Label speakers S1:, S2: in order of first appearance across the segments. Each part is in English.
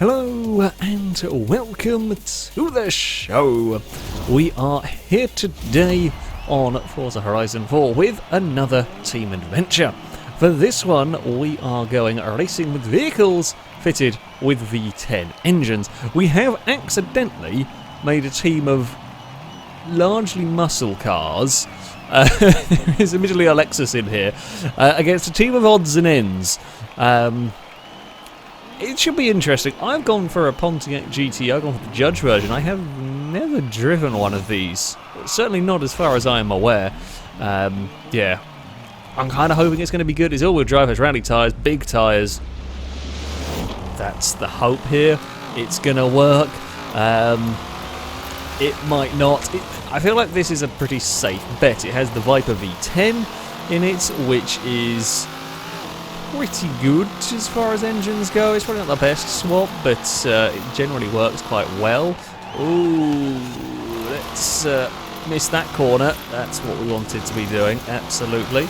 S1: Hello and welcome to the show. We are here today on Forza Horizon 4 with another team adventure. For this one we are going racing with vehicles fitted with V10 engines. We have accidentally made a team of largely muscle cars. There's admittedly a Lexus in here against a team of odds and ends. It should be interesting. I've gone for a Pontiac GT. I've gone for the Judge version. I have never driven one of these. Certainly not as far as I am aware. Yeah. I'm kind of hoping it's going to be good. It's all-wheel drive, has rally tyres, big tyres. That's the hope here. It's going to work. It might not. I feel like this is a pretty safe bet. It has the Viper V10 in it, which is pretty good as far as engines go. It's probably not the best swap, but it generally works quite well. Ooh, let's miss that corner. That's what we wanted to be doing, absolutely.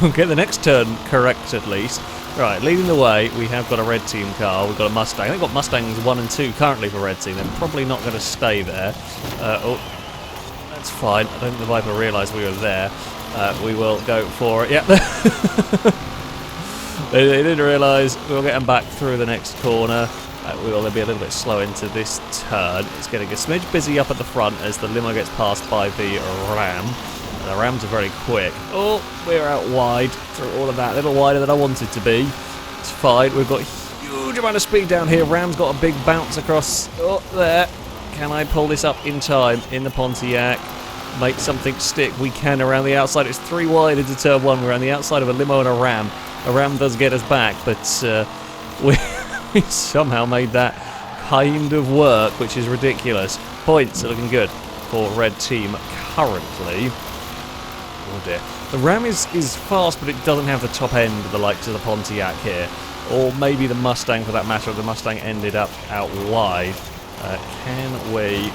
S1: We'll get the next turn correct at least. Right, leading the way, we have got a red team car. We've got a Mustang. They've got Mustangs 1 and 2 currently for red team. They're probably not going to stay there. Oh, that's fine. I don't think the Viper realised we were there. We will go for it. Yep. They didn't realise. We'll get them back through the next corner. We will be a little bit slow into this turn. It's getting a smidge busy up at the front as the limo gets passed by the Ram. The Rams are very quick. Oh, we're out wide through all of that. A little wider than I wanted to be. It's fine. We've got a huge amount of speed down here. Ram's got a big bounce across. Oh, there. Can I pull this up in time in the Pontiac? Make something stick. We can around the outside. It's 3 wide into turn 1. We're on the outside of a limo and a Ram. A Ram does get us back, but we somehow made that kind of work, which is ridiculous. Points are looking good for red team currently. Oh dear. The Ram is fast, but it doesn't have the top end of the likes of the Pontiac here. Or maybe the Mustang for that matter. The Mustang ended up out wide. Can we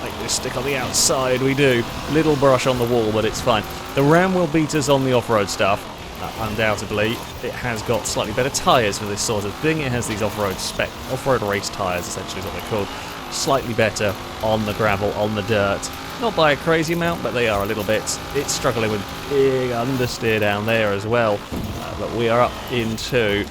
S1: make this stick on the outside? We do. Little brush on the wall, but it's fine. The Ram will beat us on the off-road stuff. Undoubtedly, it has got slightly better tyres for this sort of thing. It has these off-road race tyres, essentially is what they're called. Slightly better on the gravel, on the dirt. Not by a crazy amount, but they are a little bit. It's struggling with big understeer down there as well. But we are up into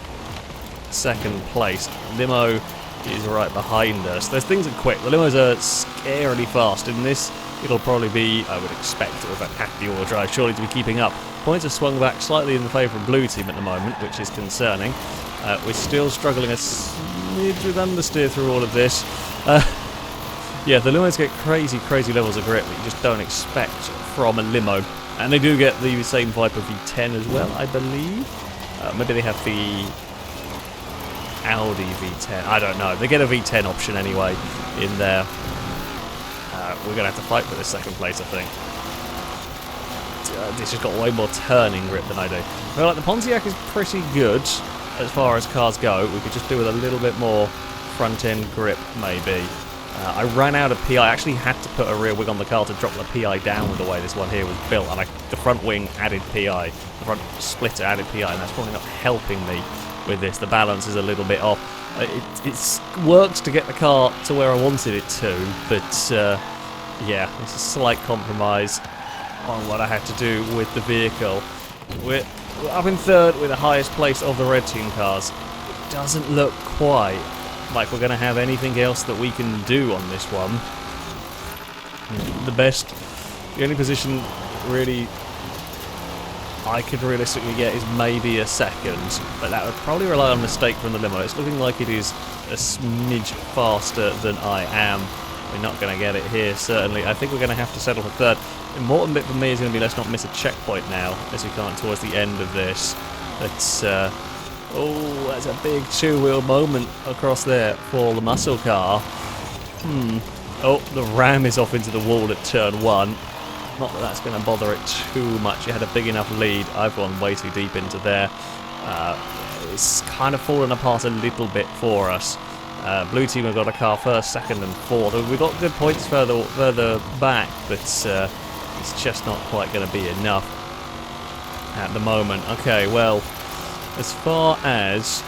S1: second place. Limo is right behind us. Those things are quick. The limos are scarily fast. In this, it'll probably be, I would expect, with that half the all drive, surely to be keeping up. Points have swung back slightly in the favour of blue team at the moment, which is concerning. We're still struggling a smidge with understeer through all of this. Yeah, the limos get crazy levels of grip that you just don't expect from a limo. And they do get the same Viper V10 as well, I believe. Maybe they have the Audi V10. I don't know. They get a V10 option anyway in there. We're going to have to fight for this second place, I think. This has got way more turning grip than I do. I feel like the Pontiac is pretty good as far as cars go. We could just do with a little bit more front-end grip, maybe. I ran out of PI. I actually had to put a rear wing on the car to drop the PI down with the way this one here was built. And the front wing added PI. The front splitter added PI, and that's probably not helping me with this. The balance is a little bit off. It's worked to get the car to where I wanted it to, but yeah, it's a slight compromise on what I had to do with the vehicle. We're up in third with the highest place of the red team cars. It doesn't look quite like we're going to have anything else that we can do on this one. The only position really I could realistically get is maybe a second, but that would probably rely on a mistake from the limo. It's looking like it is a smidge faster than I am. We're not going to get it here, certainly. I think we're going to have to settle for third. The important bit for me is going to be let's not miss a checkpoint now, as we can't towards the end of this. Let's, oh, that's a big two-wheel moment across there for the muscle car. Oh, the Ram is off into the wall at turn 1. Not that that's going to bother it too much. It had a big enough lead. I've gone way too deep into there. It's kind of fallen apart a little bit for us. Blue team have got a car first, second and fourth. We've got good points further back, but it's just not quite going to be enough at the moment. Okay, well, as far as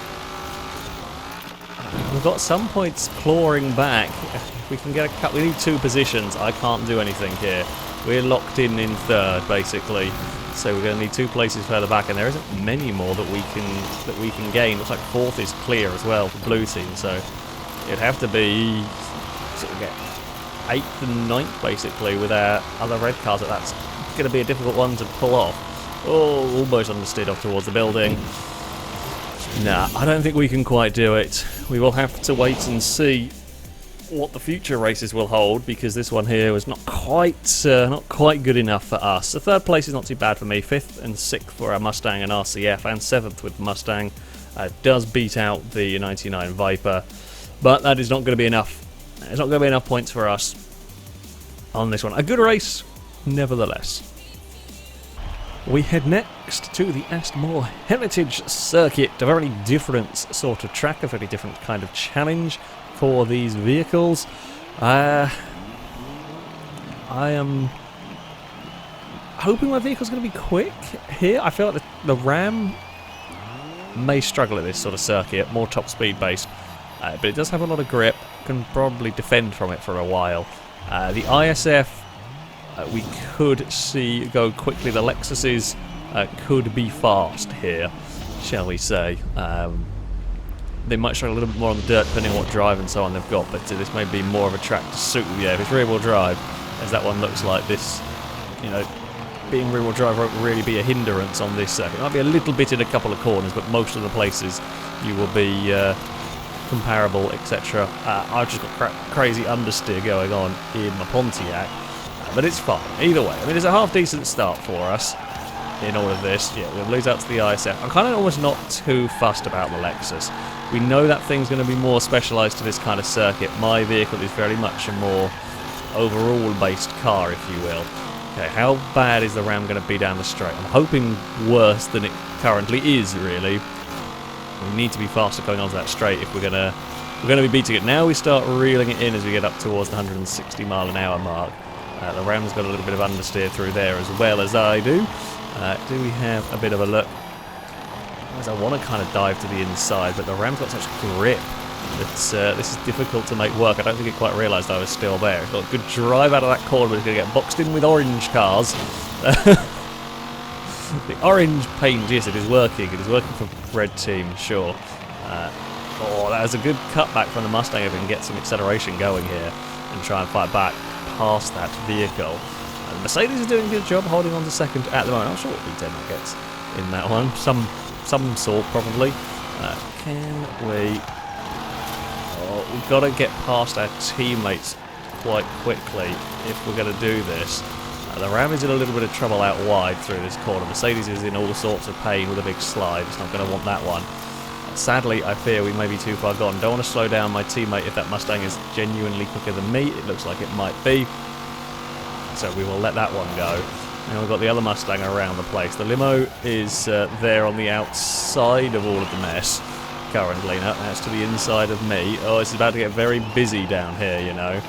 S1: we've got some points clawing back. If we can get a cut, we need 2 positions. I can't do anything here. We're locked in 3rd, basically. So we're going to need 2 places further back, and there isn't many more that we can gain. Looks like 4th is clear as well for blue team. So it'd have to be sort of get 8th and 9th basically with our other red cars. That's going to be a difficult one to pull off. Oh, almost understeered off towards the building. Nah, I don't think we can quite do it. We will have to wait and see what the future races will hold, because this one here was not quite good enough for us. So 3rd place is not too bad for me. 5th and 6th for our Mustang and RCF, and 7th with the Mustang. Does beat out the 99 Viper, but that is not going to be enough. It's not going to be enough points for us on this one. A good race, nevertheless. We head next to the Aston Heritage Circuit, a very different sort of track, a very different kind of challenge for these vehicles. I am hoping my vehicle's going to be quick here. I feel like the Ram may struggle at this sort of circuit, more top speed based, but it does have a lot of grip, can probably defend from it for a while. The ISF we could see go quickly. The Lexuses could be fast here, shall we say. They might struggle a little bit more on the dirt depending on what drive and so on they've got, but this may be more of a track to suit. Yeah, if it's rear wheel drive, as that one looks like, this, you know, being rear wheel drive won't really be a hindrance on this circuit. It might be a little bit in a couple of corners, but most of the places you will be comparable, etc. I've just got crazy understeer going on in my Pontiac, but it's fine either way. I mean, it's a half decent start for us in all of this. Yeah, we'll lose out to the ISF. I'm kind of almost not too fussed about the Lexus. We know that thing's going to be more specialised to this kind of circuit. My vehicle is very much a more overall based car, if you will. Okay, how bad is the Ram going to be down the straight? I'm hoping worse than it currently is, really. We need to be faster going onto that straight if we're going to be beating it. Now we start reeling it in as we get up towards the 160 mile an hour mark. The Ram's got a little bit of understeer through there as well as I do. Do we have a bit of a look? As I want to kind of dive to the inside, but the Ram's got such grip that this is difficult to make work. I don't think it quite realised I was still there. It's got a good drive out of that corner, but it's going to get boxed in with orange cars. The orange paint, yes, it is working. It is working for red team, sure. Oh, that was a good cutback from the Mustang if we can get some acceleration going here and try and fight back past that vehicle. The Mercedes is doing a good job holding on to 2nd at the moment. I'm sure what V10 gets in that one. Some sort, probably. Can we... Oh, we've got to get past our teammates quite quickly if we're going to do this. The Ram is in a little bit of trouble out wide through this corner. Mercedes is in all sorts of pain with a big slide. It's not going to want that one. Sadly, I fear we may be too far gone. Don't want to slow down my teammate if that Mustang is genuinely quicker than me. It looks like it might be. So we will let that one go. Now we've got the other Mustang around the place. The limo is there on the outside of all of the mess currently. No, that's to the inside of me. Oh, it's about to get very busy down here, you know.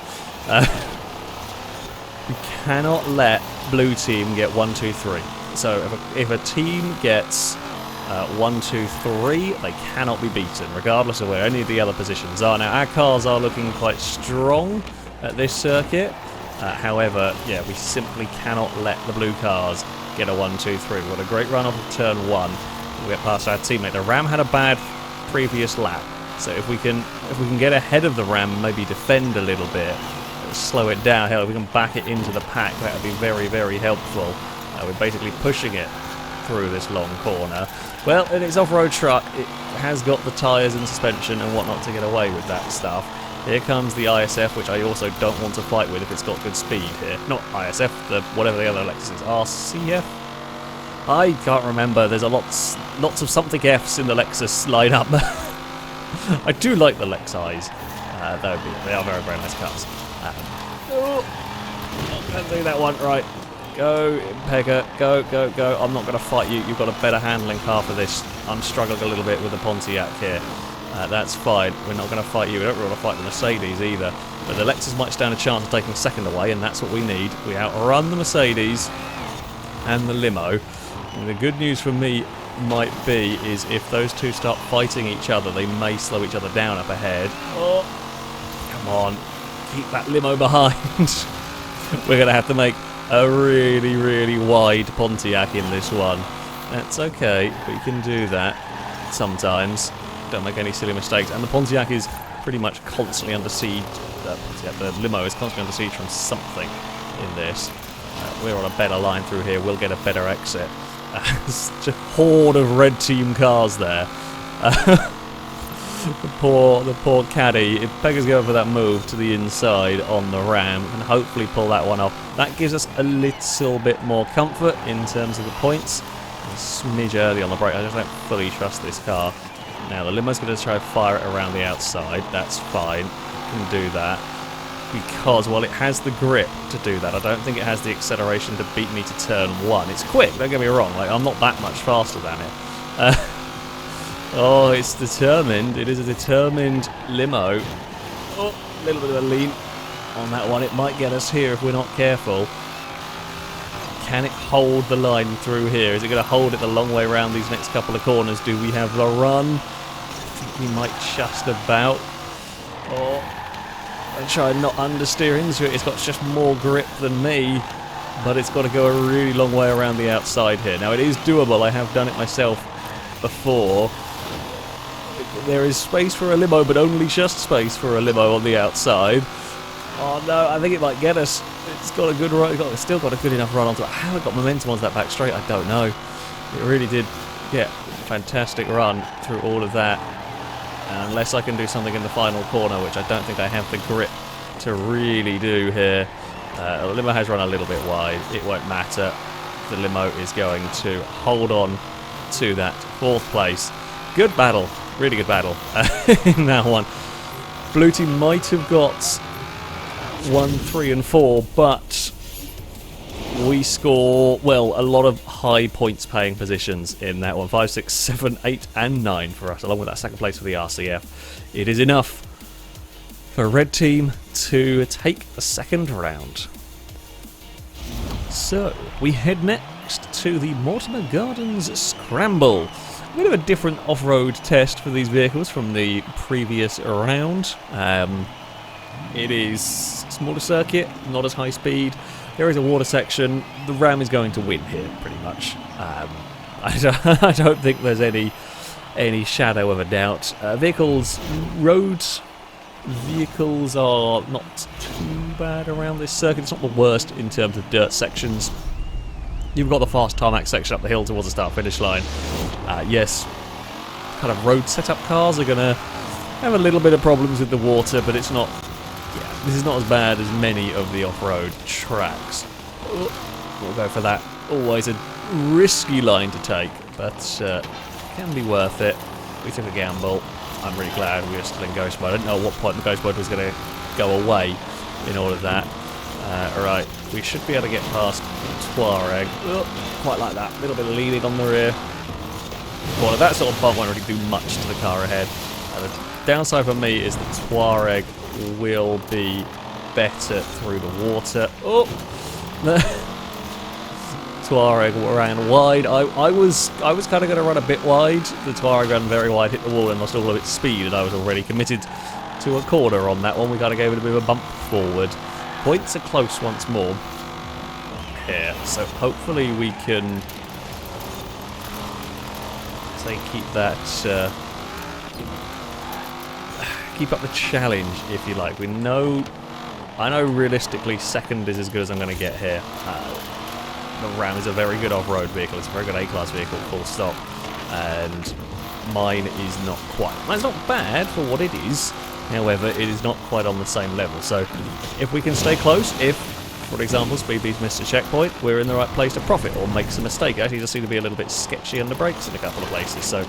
S1: We cannot let blue team get 1, 2, 3. So if a team gets 1, 2, 3, they cannot be beaten, regardless of where any of the other positions are. Now, our cars are looking quite strong at this circuit. However, yeah, we simply cannot let the blue cars get a 1, 2, 3. We've got a great run off of turn 1. We'll get past our teammate. The Ram had a bad previous lap, so if we can get ahead of the Ram, maybe defend a little bit, slow it down. Hell, if we can back it into the pack, that would be very, very helpful. We're basically pushing it through this long corner. Well, in its off-road truck, it has got the tyres and suspension and whatnot to get away with that stuff. Here comes the ISF, which I also don't want to fight with if it's got good speed here. Not ISF, whatever the other Lexus is. RCF? I can't remember. There's lots of something Fs in the Lexus lineup. I do like the Lexis, though they are very, very nice cars. Can't do that one. Right. Go, Pegger. Go, go, go. I'm not going to fight you. You've got a better handling car for this. I'm struggling a little bit with the Pontiac here. That's fine. We're not going to fight you. We don't really want to fight the Mercedes either. But the Lexus might stand a chance of taking 2nd away, and that's what we need. We outrun the Mercedes and the limo. And the good news for me might be is if those two start fighting each other, they may slow each other down up ahead. Oh, come on, keep that limo behind. We're going to have to make a really, really wide Pontiac in this one. That's okay, we can do that sometimes. Don't make any silly mistakes. And the Pontiac is pretty much constantly under siege. The limo is constantly under siege from something in this. We're on a better line through here. We'll get a better exit. Such a horde of red team cars there. The poor caddy. If Pegger's going for that move to the inside on the ram, and hopefully pull that one off. That gives us a little bit more comfort in terms of the points. A smidge early on the brake. I just don't fully trust this car. Now the limo's going to try to fire it around the outside. That's fine. Can do that. Because, well, it has the grip to do that. I don't think it has the acceleration to beat me to turn 1. It's quick, don't get me wrong. Like, I'm not that much faster than it. Oh, it's determined. It is a determined limo. Oh, a little bit of a lean on that one. It might get us here if we're not careful. Can it hold the line through here? Is it going to hold it the long way around these next couple of corners? Do we have the run? I think we might just about. Oh, I try not understeer into it. It's got just more grip than me, but it's got to go a really long way around the outside here. Now, it is doable. I have done it myself before. There is space for a limo, but only just space for a limo on the outside. Oh no, I think it might get us. It's got a good run. It's still got a good enough run onto it. How it got momentum onto that back straight, I don't know. It really did get a fantastic run through all of that. And unless I can do something in the final corner, which I don't think I have the grip to really do here. The limo has run a little bit wide. It won't matter. The limo is going to hold on to that 4th place. Good battle. Really good battle in that one. Blue team might have got 1, 3 and 4, but we score, well, a lot of high points paying positions in that one. 5, 6, 7, 8 and 9 for us, along with that 2nd place for the RCF. It is enough for red team to take the 2nd round. So we head next to the Mortimer Gardens Scramble. A bit of a different off-road test for these vehicles from the previous round. It is smaller circuit, not as high speed. There is a water section. The Ram is going to win here, pretty much. I don't think there's any shadow of a doubt. Road vehicles are not too bad around this circuit. It's not the worst in terms of dirt sections. You've got the fast tarmac section up the hill towards the start-finish line. Yes, kind of road setup cars are going to have a little bit of problems with the water, but it's not. Yeah, this is not as bad as many of the off-road tracks. We'll go for that. Always a risky line to take, but can be worth it. We took a gamble. I'm really glad we were still in ghost mode. I didn't know at what point the ghost mode was going to go away in all of that. Right, we should be able to get past Tuareg. Quite like that. A little bit of leaning on the rear. Well, that sort of bump won't really do much to the car ahead. The downside for me is that Tuareg will be better through the water. Oh! Tuareg ran wide. I was kind of going to run a bit wide. The Tuareg ran very wide, hit the wall and lost all of its speed, and I was already committed to a corner on that one. We kind of gave it a bit of a bump forward. Points are close once more here, so hopefully we can keep that keep up the challenge, if you like. I know realistically 2nd is as good as I'm going to get here. The Ram is a very good off-road vehicle. It's a very good A-class vehicle, full stop, and mine is not quite. Mine's not bad for what it is. However, it is not quite on the same level. So if we can stay close, if, for example, Speedbeast missed a checkpoint, we're in the right place to profit or makes a mistake. Actually, just seem to be a little bit sketchy under brakes in a couple of places. So,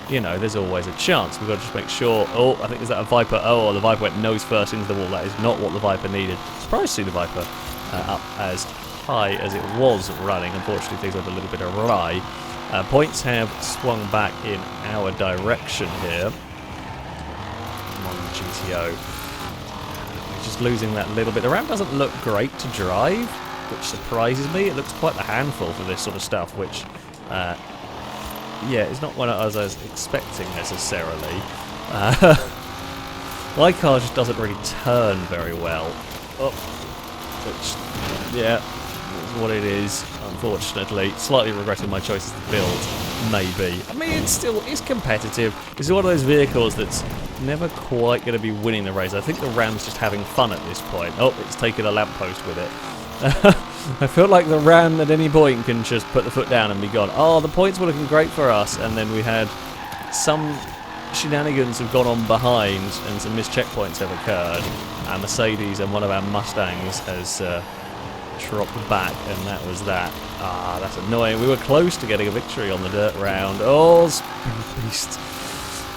S1: you know, there's always a chance. We've got to just make sure. Oh, I think, is that a Viper? Oh, the Viper went nose first into the wall. That is not what the Viper needed. Surprised to see the Viper up as high as it was running. Unfortunately, things went a little bit awry. Points have swung back in our direction here. On the GTO. We're just losing that little bit. The Ram doesn't look great to drive, which surprises me. It looks quite a handful for this sort of stuff, which yeah, it's not what I was expecting necessarily. My car just doesn't really turn very well. Oh, which, yeah, is what it is, unfortunately. Slightly regretting my choices to build, maybe. I mean, it's competitive. It's one of those vehicles that's never quite going to be winning the race. I think the Ram's just having fun at this point. Oh, it's taken a lamppost with it. I feel like the Ram at any point can just put the foot down and be gone. Oh, the points were looking great for us, and then we had some shenanigans have gone on behind and some missed checkpoints have occurred. Our Mercedes and one of our Mustangs has dropped back, and that was that. Ah, that's annoying. We were close to getting a victory on the dirt round. Oh, Spirit Beast.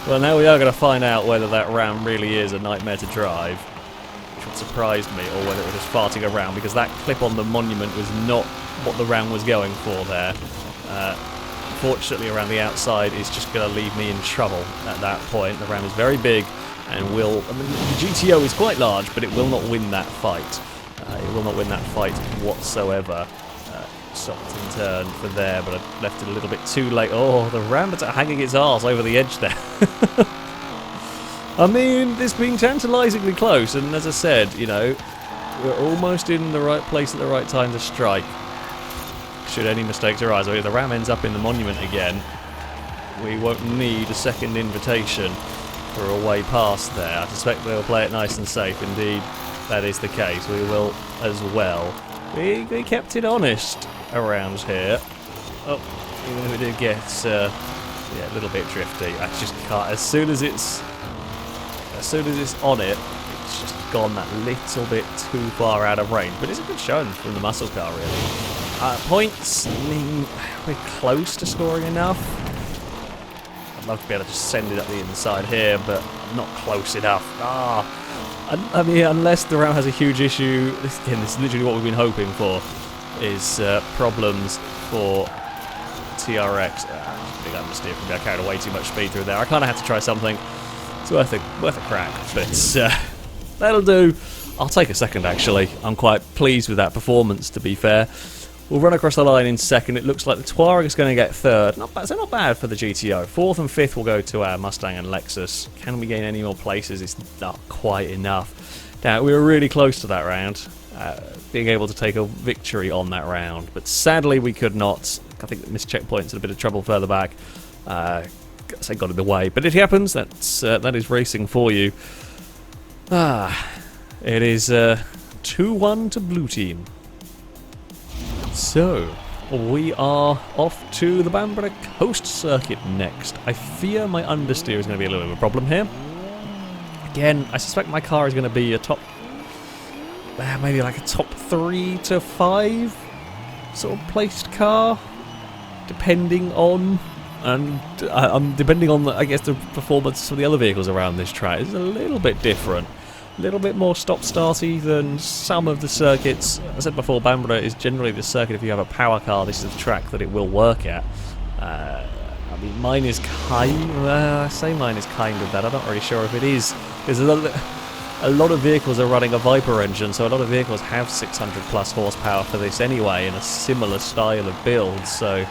S1: Well, now we are going to find out whether that Ram really is a nightmare to drive, which would surprise me, or whether it was just farting around, because that clip on the monument was not what the Ram was going for there. Unfortunately, around the outside is just going to leave me in trouble at that point. The Ram is very big and will... I mean, the GTO is quite large, but it will not win that fight. It will not win that fight whatsoever. Stopped and turned for there, but I left it a little bit too late. Oh, the Ram is hanging its arse over the edge there. I mean, this being tantalisingly close, and as I said, you know, we're almost in the right place at the right time to strike. Should any mistakes arise, or if the Ram ends up in the monument again, we won't need a second invitation for a way past there. I suspect they'll play it nice and safe. Indeed, that is the case. We will as well. We kept it honest around here. Oh, even if it did get yeah, a little bit drifty. I just can't. As soon as it's on it, it's just gone that little bit too far out of range. But it's a good showing from the muscle car, really. Points, I mean, we're close to scoring enough. I'd love to be able to just send it up the inside here, but not close enough. I mean, unless the Ram has a huge issue, this is literally what we've been hoping for, is problems for TRX. Big understeer from me. I carried away too much speed through there. I kind of had to try something. It's worth a crack, but that'll do. I'll take a second, actually. I'm quite pleased with that performance, to be fair. We'll run across the line in second. It looks like the Touareg is going to get third. Not bad, so not bad for the GTO. Fourth and fifth will go to our Mustang and Lexus. Can we gain any more places? It's not quite enough. Now, we were really close to that round, being able to take a victory on that round. But sadly, we could not. I think missed checkpoints and a bit of trouble further back. So got in the way. But it happens. That is racing for you. It is 2-1 to blue team. So, we are off to the Edinburgh Coast Circuit next. I fear my understeer is going to be a little bit of a problem here. Again, I suspect my car is going to be a top... maybe like a top 3 to 5 sort of placed car, depending on... And depending on, I guess, the performance of the other vehicles around this track. It's a little bit different. A little bit more stop-starty than some of the circuits. As I said before, Edinburgh is generally the circuit. If you have a power car, this is the track that it will work at. I mean, mine is kind... I say mine is kind of that. I'm not really sure if it is. Because a lot of vehicles are running a Viper engine, so a lot of vehicles have 600 plus horsepower for this anyway, in a similar style of build. So,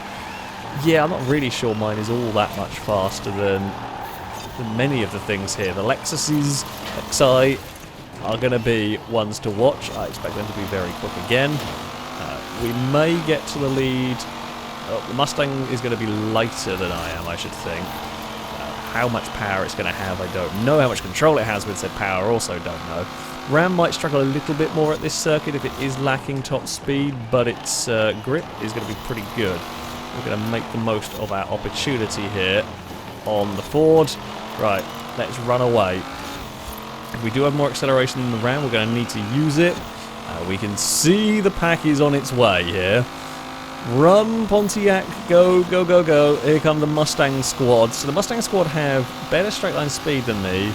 S1: yeah, I'm not really sure mine is all that much faster than many of the things here. The Lexuses, XI, are going to be ones to watch. I expect them to be very quick again. We may get to the lead. The Mustang is going to be lighter than I am, I should think. How much power it's going to have, I don't know. How much control it has with said power, also don't know. Ram might struggle a little bit more at this circuit if it is lacking top speed, but its grip is going to be pretty good. We're going to make the most of our opportunity here on the Ford. Right, let's run away. If we do have more acceleration than the Ram, we're going to need to use it. We can see the pack is on its way here. Run, Pontiac, go, go, go, go. Here come the Mustang squad. So the Mustang squad have better straight line speed than me,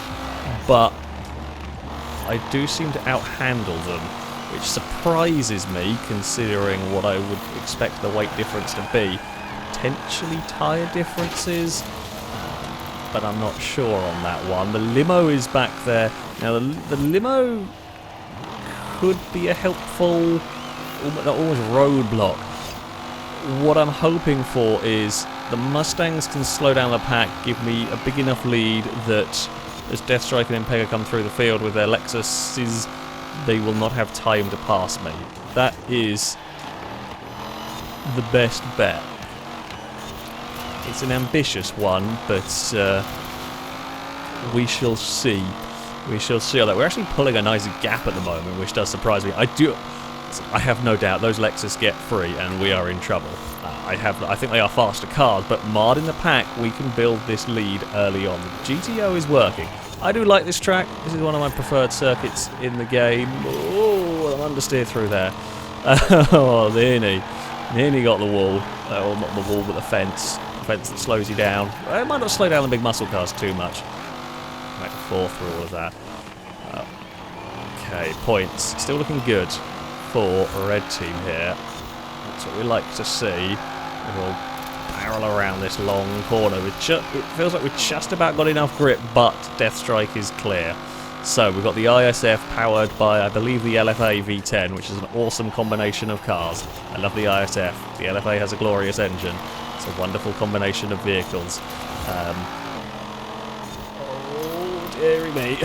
S1: but I do seem to outhandle them, which surprises me considering what I would expect the weight difference to be. Potentially tyre differences, but I'm not sure on that one. The limo is back there. Now the limo could be a helpful, almost roadblock. what I'm hoping for is the Mustangs can slow down the pack, give me a big enough lead that as Deathstrike and Impega come through the field with their Lexuses, they will not have time to pass me. That is the best bet. It's an ambitious one, but we shall see. We shall see. Although we're actually pulling a nice gap at the moment, which does surprise me. I have no doubt those Lexus get free, and we are in trouble. I think they are faster cars, but marred in the pack, we can build this lead early on. The GTO is working. I do like this track. This is one of my preferred circuits in the game. Oh, I'm understeered through there. Oh, nearly got the wall. Well, not the wall, but the fence. The fence that slows you down. It might not slow down the big muscle cars too much. Back and forth through all of that. Okay, points. Still looking good for red team here. That's what we like to see. We'll barrel around this long corner. It feels like we've just about got enough grip, but Deathstrike is clear. So we've got the ISF powered by, I believe, the LFA V10, which is an awesome combination of cars. I love the ISF. The LFA has a glorious engine. It's a wonderful combination of vehicles. Oh, dearie me.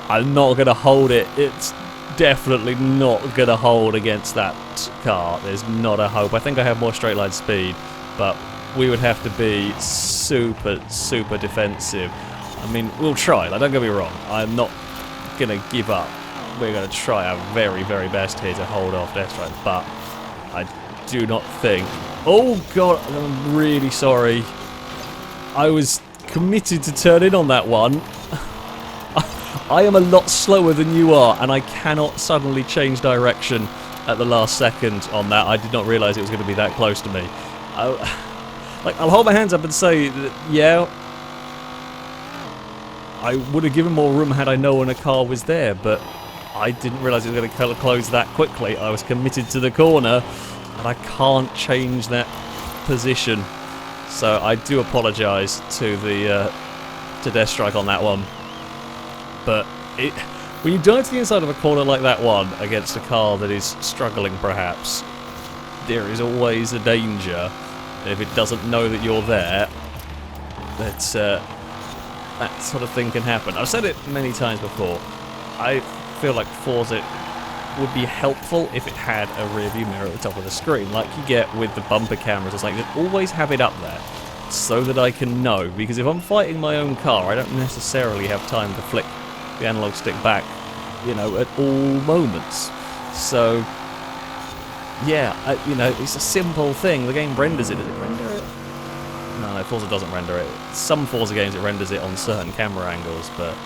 S1: I'm not going to hold it. It's definitely not going to hold against that car. There's not a hope. I think I have more straight line speed, but we would have to be super, super defensive. I mean, we'll try. Like, don't get me wrong. I'm not going to give up. We're going to try our very, very best here to hold off Deathstrike, but I do not think... Oh, God, I'm really sorry. I was committed to turn in on that one. I am a lot slower than you are, and I cannot suddenly change direction at the last second on that. I did not realise it was going to be that close to me. I'll hold my hands up and say that, yeah, I would have given more room had I known a car was there, but I didn't realise it was going to close that quickly. I was committed to the corner, and I can't change that position. So I do apologise to Deathstrike on that one. But when you dive to the inside of a corner like that one against a car that is struggling perhaps, there is always a danger that if it doesn't know that you're there, that sort of thing can happen. I've said it many times before. I feel like Forza would be helpful if it had a rear view mirror at the top of the screen, like you get with the bumper cameras or something. Just always have it up there so that I can know, because if I'm fighting my own car, I don't necessarily have time to flick the analog stick back, you know, at all moments. So, yeah, you know, it's a simple thing. The game renders it. Does it render it? No, Forza doesn't render it. Some Forza games it renders it on certain camera angles, but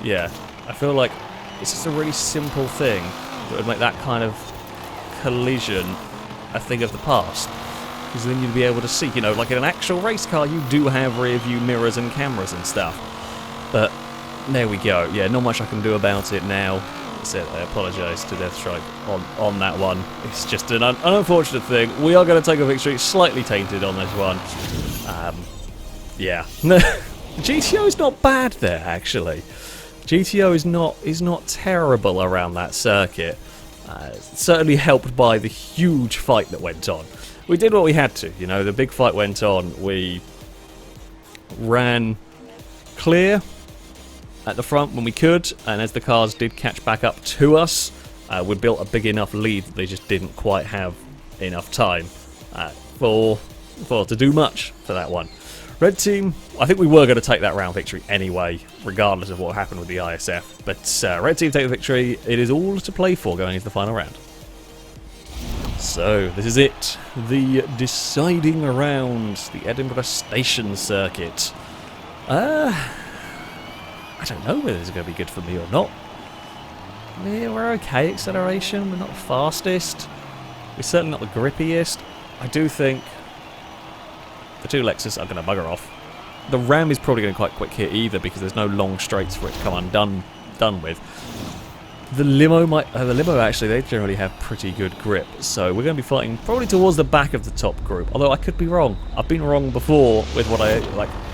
S1: yeah, I feel like it's just a really simple thing that would make that kind of collision a thing of the past. Because then you'd be able to see, you know, like in an actual race car, you do have rear view mirrors and cameras and stuff. But there we go. Yeah, not much I can do about it now. I apologise to Deathstrike on that one. It's just an unfortunate thing. We are going to take a victory, slightly tainted on this one. Yeah. The GTO is not bad there, actually. GTO is not terrible around that circuit. Certainly helped by the huge fight that went on. We did what we had to, you know. The big fight went on. We ran clear at the front when we could, and as the cars did catch back up to us, we built a big enough lead that they just didn't quite have enough time to do much for that one. Red team, I think we were going to take that round victory anyway, regardless of what happened with the ISF, but red team take the victory. It is all to play for going into the final round. So, this is it. The deciding round, the Edinburgh Station Circuit. I don't know whether this is going to be good for me or not. Yeah, we're okay acceleration. We're not the fastest. We're certainly not the grippiest. I do think the two Lexus are going to bugger off. The Ram is probably going to be quite quick here either because there's no long straights for it to come undone with. The limo actually, they generally have pretty good grip. So we're going to be fighting probably towards the back of the top group. Although I could be wrong. I've been wrong before with what I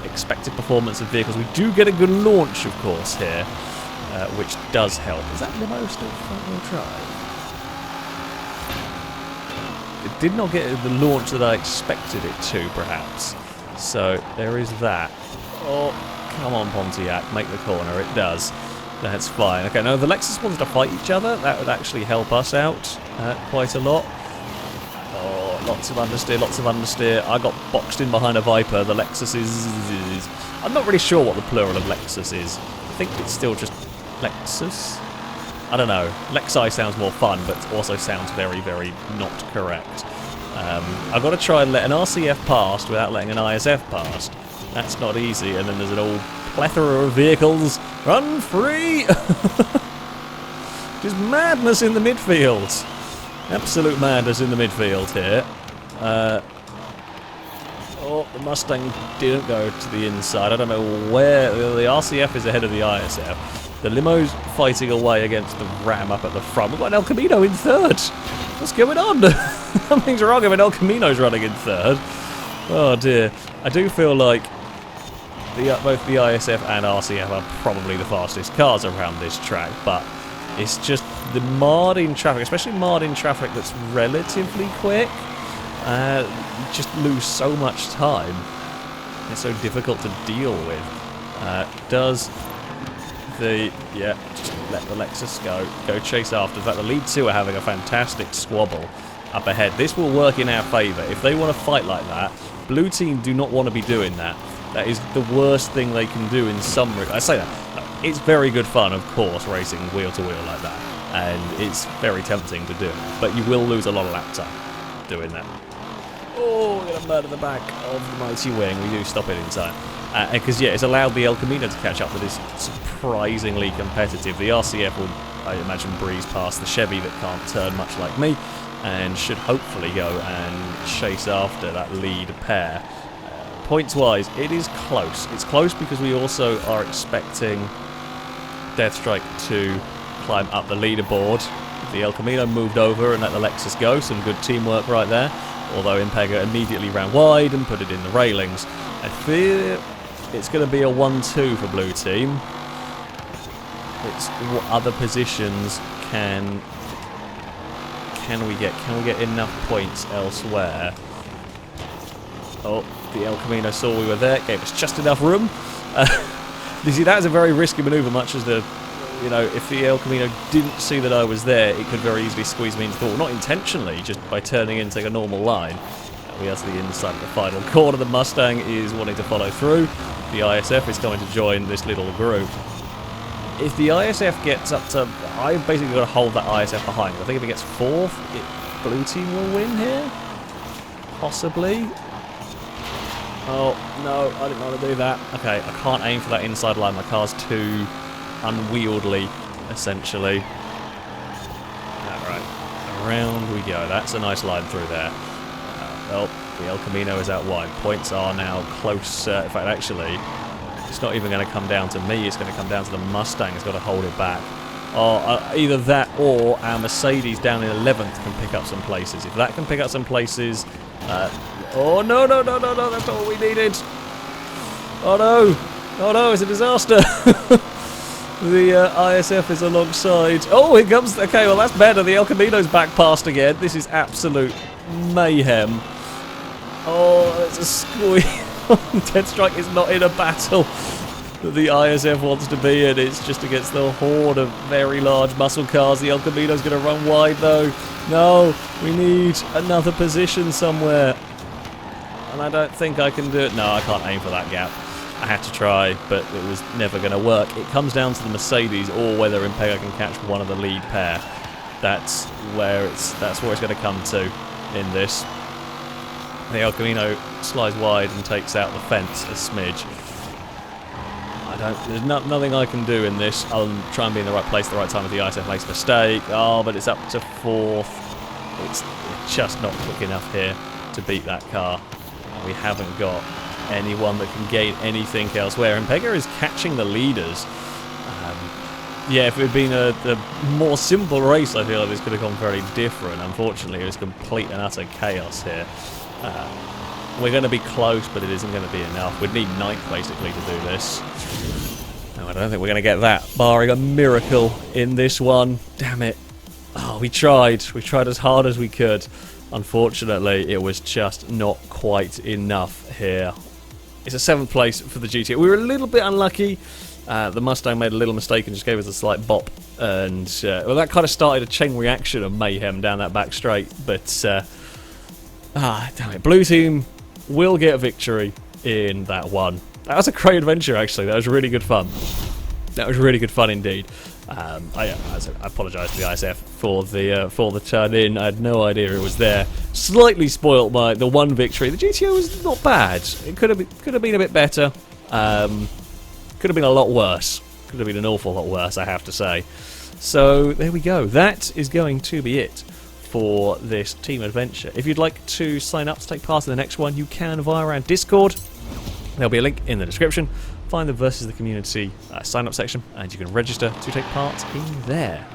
S1: expected performance of vehicles. We do get a good launch, of course, here, which does help. Is that limo still front-wheel drive? it did not get the launch that I expected it to, perhaps. So there is that. Oh, come on, Pontiac, make the corner. It does. That's fine. Okay, now the Lexus wants to fight each other. That would actually help us out quite a lot. Oh, lots of understeer, lots of understeer. I got boxed in behind a Viper. The Lexus is... I'm not really sure what the plural of Lexus is. I think it's still just Lexus. I don't know. Lexi sounds more fun, but also sounds very, very not correct. I've got to try and let an RCF past without letting an ISF past. That's not easy, and then there's an old plethora of vehicles. Run free! Just madness in the midfield. Absolute madness in the midfield here. Oh, the Mustang didn't go to the inside. I don't know where. The RCF is ahead of the ISF. The limo's fighting away against the Ram up at the front. We've got an El Camino in third. What's going on? Something's wrong if an El Camino's running in third. Oh dear. I do feel like both the ISF and RCF are probably the fastest cars around this track, but it's just the Mardin traffic, especially Mardin traffic that's relatively quick. You just lose so much time. It's so difficult to deal with. Just let the Lexus go chase after. In fact, the lead two are having a fantastic squabble up ahead. This will work in our favour. If they want to fight like that, blue team do not want to be doing that. That is the worst thing they can do in some... I say that. It's very good fun, of course, racing wheel to wheel like that. And it's very tempting to do. But you will lose a lot of lap time doing that. Oh, we're going to murder the back of the mighty wing. We do stop it in time. Because, yeah, it's allowed the El Camino to catch up that is surprisingly competitive. The RCF will, I imagine, breeze past the Chevy that can't turn much like me, and should hopefully go and chase after that lead pair. Points-wise, it is close. It's close because we also are expecting Deathstrike to climb up the leaderboard. The El Camino moved over and let the Lexus go. Some good teamwork right there. Although Impega immediately ran wide and put it in the railings. I fear it's going to be a 1-2 for blue team. It's what other positions can we get? Can we get enough points elsewhere? Oh, the El Camino saw we were there, gave us just enough room. You see, that is a very risky manoeuvre, much as the, you know, if the El Camino didn't see that I was there, it could very easily squeeze me into the wall. Not intentionally, just by turning in to take a normal line. We have to the inside of the final corner. The Mustang is wanting to follow through. The ISF is going to join this little group. If the ISF gets up to... I've basically got to hold that ISF behind. I think if it gets fourth, blue team will win here. Possibly. Oh, no, I didn't want to do that. Okay, I can't aim for that inside line. My car's too unwieldy, essentially. Alright, around we go. That's a nice line through there. Well, the El Camino is out wide. Points are now close. In fact, actually, it's not even going to come down to me. It's going to come down to the Mustang. It's got to hold it back. Either that or our Mercedes down in 11th can pick up some places. If that can pick up some places... oh, no, that's not what we needed. Oh, no. Oh, no, it's a disaster. The ISF is alongside. Oh, here comes... Okay, well, that's better. The El Camino's back past again. This is absolute mayhem. Oh, it's a squeeze. Deathstrike is not in a battle that the ISF wants to be in. It's just against the horde of very large muscle cars. The El Camino's going to run wide, though. No, we need another position somewhere. And I don't think I can do it. No, I can't aim for that gap. I had to try, but it was never going to work. It comes down to the Mercedes or whether Impega can catch one of the lead pair. That's where it's going to come to in this. The El Camino slides wide and takes out the fence a smidge. There's nothing I can do in this. I'll try and be in the right place at the right time if the ISF makes a mistake. Oh, but it's up to fourth. It's just not quick enough here to beat that car. We haven't got anyone that can gain anything elsewhere. Impega is catching the leaders. Yeah, if it had been a more simple race, I feel like this could have gone very different. Unfortunately, it was complete and utter chaos here. We're going to be close, but it isn't going to be enough. We'd need ninth, basically, to do this. No, I don't think we're going to get that, barring a miracle in this one. Damn it. Oh, we tried. We tried as hard as we could. unfortunately, it was just not quite enough here. It's a 7th place for the GTO. We were a little bit unlucky. The Mustang made a little mistake and just gave us a slight bop. And, well, that kind of started a chain reaction of mayhem down that back straight. But, damn it. Blue team will get a victory in that one. That was a great adventure, actually. That was really good fun. That was really good fun indeed. I apologise to the ISF for the turn in. I had no idea it was there. Slightly spoilt by the one victory. The GTO was not bad. It could have been a bit better. Could have been a lot worse. Could have been an awful lot worse, I have to say. So there we go. That is going to be it for this team adventure. If you'd like to sign up to take part in the next one, you can via our Discord. There'll be a link in the description. Find the Versus the Community sign-up section, and you can register to take part in there.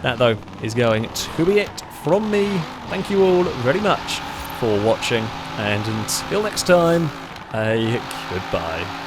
S1: That, though, is going to be it from me. Thank you all very much for watching, and until next time, a goodbye.